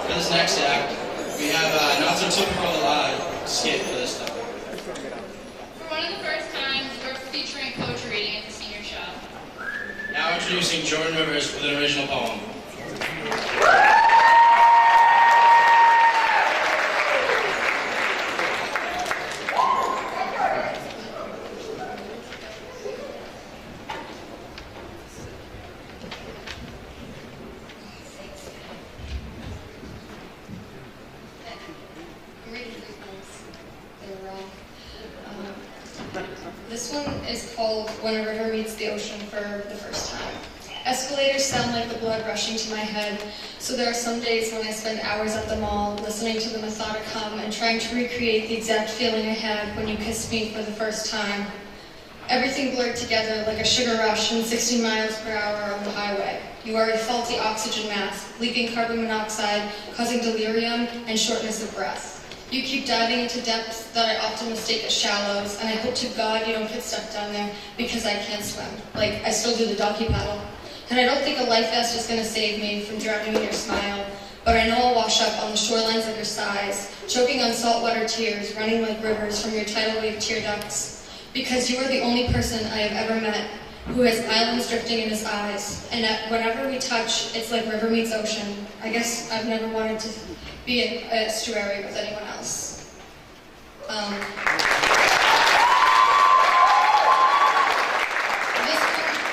For this next act, we have not so typical skit for this time. For one of the first times, we're featuring poetry reading at the senior show. Now introducing Jordan Rivers with an original poem. This one is called When a River Meets the Ocean for the First Time. Escalators sound like the blood rushing to my head, so there are some days when I spend hours at the mall listening to the methodic hum and trying to recreate the exact feeling I had when you kissed me for the first time. Everything blurred together like a sugar rush in 60 miles per hour on the highway. You are a faulty oxygen mask, leaking carbon monoxide, causing delirium and shortness of breath. You keep diving into depths that I often mistake as shallows, and I hope to God you don't get stuck down there because I can't swim. Like, I still do the doggy paddle. And I don't think a life vest is going to save me from drowning in your smile, but I know I'll wash up on the shorelines of your sighs, choking on saltwater tears, running like rivers from your tidal wave tear ducts. Because you are the only person I have ever met who has islands drifting in his eyes, and whenever we touch, it's like river meets ocean. I guess I've never wanted to be in an estuary with anyone else. This one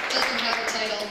doesn't have a title.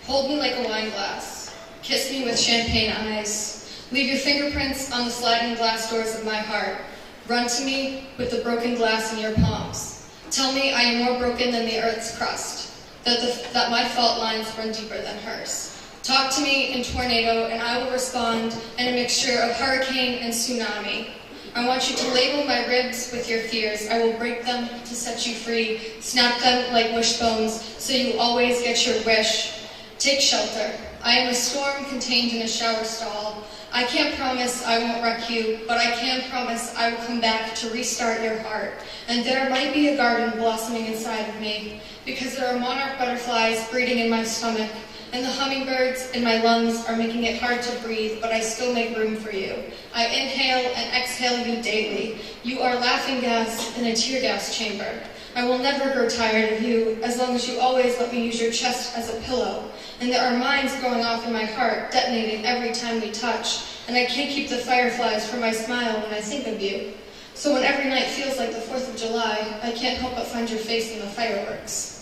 Hold me like a wine glass. Kiss me with champagne eyes. Leave your fingerprints on the sliding glass doors of my heart. Run to me with the broken glass in your palms. Tell me I am more broken than the earth's crust, that my fault lines run deeper than hers. Talk to me in tornado and I will respond in a mixture of hurricane and tsunami. I want you to label my ribs with your fears. I will break them to set you free, snap them like wishbones so you always get your wish. Take shelter. I am a storm contained in a shower stall. I can't promise I won't wreck you, but I can promise I will come back to restart your heart. And there might be a garden blossoming inside of me, because there are monarch butterflies breeding in my stomach, and the hummingbirds in my lungs are making it hard to breathe, but I still make room for you. I inhale and exhale you daily. You are laughing gas in a tear gas chamber. I will never grow tired of you, as long as you always let me use your chest as a pillow. And there are mines going off in my heart, detonating every time we touch, and I can't keep the fireflies from my smile when I think of you. So when every night feels like the 4th of July, I can't help but find your face in the fireworks.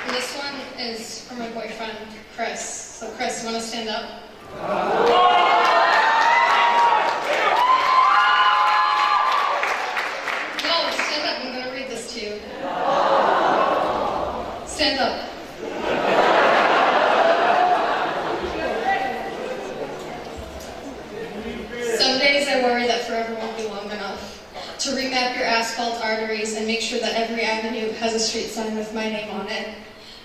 This one is for my boyfriend, Chris. So Chris, you want to stand up? No, stand up. I'm going to read this to you. Stand up. Some days I worry that forever won't be long enough to remap your asphalt arteries and make sure that every avenue has a street sign with my name on it.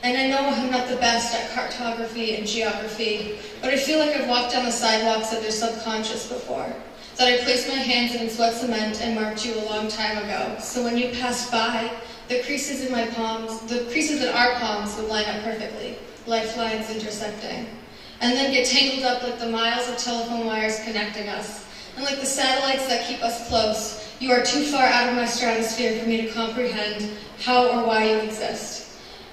And I know I'm not the best at cartography and geography, but I feel like I've walked down the sidewalks of your subconscious before, that I placed my hands in sweat cement and marked you a long time ago. So when you passed by, the creases in our palms would line up perfectly, lifelines intersecting, and then get tangled up like the miles of telephone wires connecting us. And like the satellites that keep us close, you are too far out of my stratosphere for me to comprehend how or why you exist.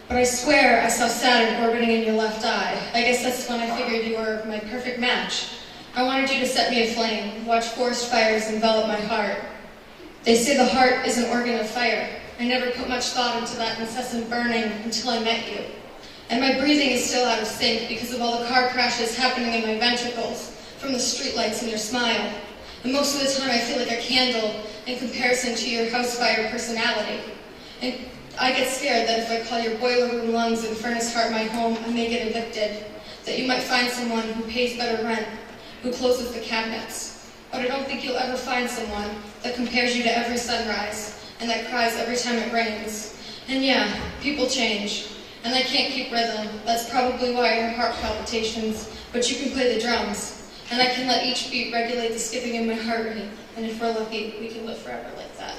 But I swear I saw Saturn orbiting in your left eye. I guess that's when I figured you were my perfect match. I wanted you to set me aflame, watch forest fires envelop my heart. They say the heart is an organ of fire. I never put much thought into that incessant burning until I met you. And my breathing is still out of sync because of all the car crashes happening in my ventricles from the streetlights and your smile. And most of the time I feel like a candle in comparison to your house fire personality. And I get scared that if I call your boiler room lungs and furnace heart my home, I may get evicted. That you might find someone who pays better rent, who closes the cabinets. But I don't think you'll ever find someone that compares you to every sunrise and that cries every time it rains. And yeah, people change. And I can't keep rhythm. That's probably why I hear heart palpitations. But you can play the drums. And I can let each beat regulate the skipping in my heart rate. And if we're lucky, we can live forever like that.